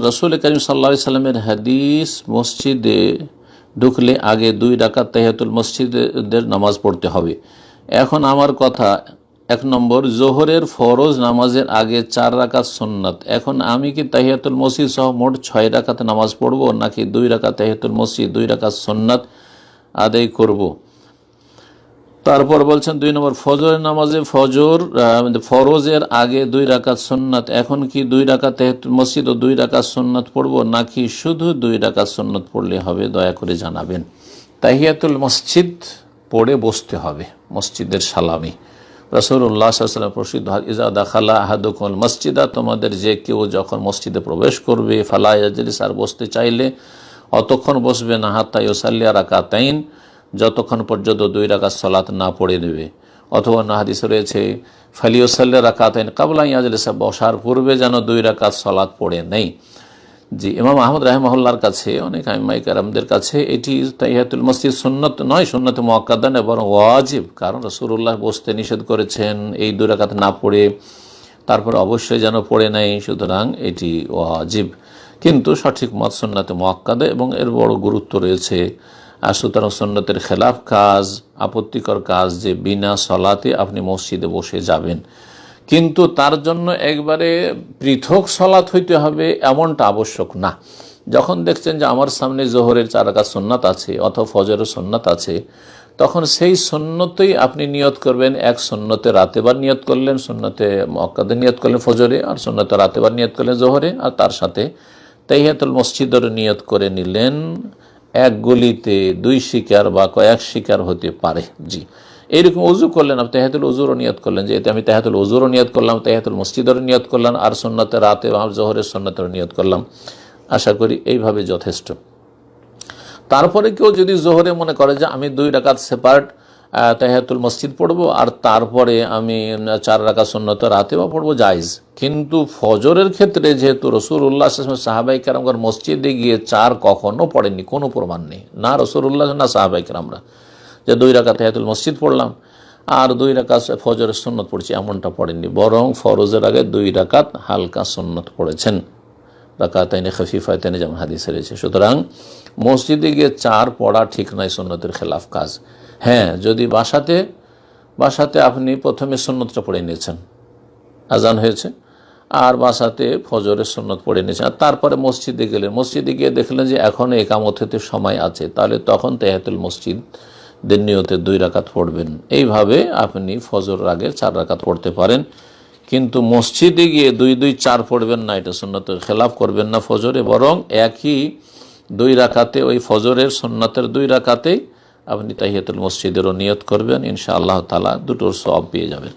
রাসূল করিম সাল্লাল্লাহু আলাইহি সাল্লামের হাদিস, মসজিদে ঢুকলে আগে 2 রাকাত তাহিয়াতুল মসজিদের নামাজ পড়তে হবে। এখন আমার কথা, 1 নম্বর, জোহরের ফরজ নামাজের আগে 4 রাকাত সুন্নাত। এখন আমি কি তাহিয়াতুল মসজিদ সহ মোট 6 রাকাত নামাজ পড়ব, নাকি 2 রাকাত তাহিয়াতুল মসজিদ 2 রাকাত সুন্নাত আদায় করব? তারপর বলছেন 2 নম্বর, ফজরের নামাজে ফরজের আগে 2 রাকাত সুন্নাত। এখন কি 2 রাকাত তাহিয়াতুল মসজিদ ও 2 রাকাত সুন্নাত পড়ব, নাকি শুধু 2 রাকাত সুন্নাত পড়লে হবে? দয়া করে জানাবেন। তাহিয়াতুল মসজিদ পড়ে বসতে হবে, মসজিদের সালামি। রাসূলুল্লাহ সাল্লাল্লাহু আলাইহি ওয়াসাল্লাম প্রসিদ্ধ, ইজা দাখালা আহাদুকুমুল মসজিদা, তোমাদের যে কেউ যখন মসজিদে প্রবেশ করবে, ফালা ইয়াজলিস, আর বসতে চাইলে অতক্ষণ বসবে না, হাত্তা ইউসাল্লি রাকাতাইন, যতক্ষণ পর্যন্ত 2 রাকাত সালাত না পড়ে নেবে। অথবা অন্য হাদিসে রয়েছে ফালিউসাল্লি রাকাতাইন কাবলা ইয়াজলিসা, বসার পূর্বে যেন 2 রাকাত সালাত পড়ে নেই। জি, ইমাম আহমদ রাহিমাহুল্লাহর কাছে, অনেক আইম্মায়ে কেরামদের কাছে এটি তাহিয়াতুল মসজিদ সুন্নত নয়, সুন্নত মুআক্কাদা নয়, বরং ওয়াজিব। কারণ রাসূলুল্লাহ বসতে নিষেধ করেছেন এই 2 রাকাত না পড়ে, তারপরে অবশ্যই যেন পড়ে নেয়, সুতরাং এটি ওয়াজিব। কিন্তু সঠিক মত সুন্নতে মুআক্কাদা, এবং এর বড় গুরুত্ব রয়েছে। আর সুতরাং সুন্নতের খেলাফ কাজ, আপত্তিকর কাজ যে বিনা সলাতে আপনি মসজিদে বসে যাবেন। কিন্তু তার জন্য একবারে পৃথক সলাত হইতে হবে এমনটা আবশ্যক না। যখন দেখছেন যে আমার সামনে জোহরের 4 রাকাত সুন্নাত আছে অথবা ফজরের সুন্নাত আছে, তখন সেই সুন্নতেই আপনি নিয়ত করবেন। এক সুন্নতে রাতেবার নিয়ত করলেন, সুন্নতে মুআক্কাদা নিয়ত করলেন ফজরে, আর সুন্নতে রাতেবার নিয়ত করলেন জোহরে, আর তার সাথে তাহিয়াতুল মসজিদের নিয়ত করে নিলেন। এক গলিতে 2 শিকার বা কয়েক শিকার হতে পারে। জি, এইরকম উজু করলেন, আপনি তাহিয়াতুল উজুরও নিয়ত করলেন, যে এতে আমি তাহিয়াতুল উজুরও নিয়ত করলাম, তাহিয়াতুল মসজিদেরও নিয়ত করলাম, আর সুন্নতে রাতে বা জোহরের সুন্নতেরও নিয়ত করলাম। আশা করি এইভাবে যথেষ্ট। তারপরে কেউ যদি জোহরে মনে করে যে আমি 2 রাকাত সেপারেট তাহিয়াতুল মসজিদ পড়বো, আর তারপরে আমি 4 রাকাত সুন্নত রাতে বা পড়বো, জায়েজ। কিন্তু ফজরের ক্ষেত্রে যেহেতু রাসূলুল্লাহ সাল্লাল্লাহু আলাইহি ওয়াসাল্লাম সাহাবায়ে কেরামগণ মসজিদে গিয়ে 4 কখনো পড়েননি, কোনো প্রমাণ নেই, না রাসূলুল্লাহ না সাহাবায়ে কেরামরা, যে 2 রাকাত তাহিয়াতুল মসজিদ পড়লাম আর 2 রাকাত ফজরের সুন্নত পড়ছি, এমনটা পড়েননি। বরং ফরজের আগে 2 রাকাত হালকা সুন্নত পড়েছেন, রাকাতাইনে খফিফাতাইনে, যেমন হাদিসে রয়েছে। সুতরাং মসজিদে গিয়ে 4 পড়া ঠিক নয়, সুন্নতের খেলাফ কাজ। হ্যাঁ, যদি বাসাতে আপনি প্রথমে সুন্নতটা পড়ে নিয়েছেন, আজান হয়েছে, আর বাসাতে ফজরের সুন্নত পড়ে নিয়েছেন, আর তারপরে মসজিদে গেলেন, মসজিদে গিয়ে দেখলেন যে এখনও একামত হতে সময় আছে, তাহলে তখন তাহিয়াতুল মসজিদের নিয়তে 2 রাকাত পড়বেন। এইভাবে আপনি ফজরের আগে 4 রাকাত পড়তে পারেন। কিন্তু মসজিদে গিয়ে 2-2-4 পড়বেন না, এটা সুন্নতের খেলাফ করবেন না ফজরে, বরং একই 2 রাকাতে, ওই ফজরের সুন্নতের 2 রাকাতেই আপনি তাহিয়াতুল মসজিদেরও নিয়ত করবেন। ইনশাআল্লাহ তাআলা দুটোর সওয়াব পেয়ে যাবেন।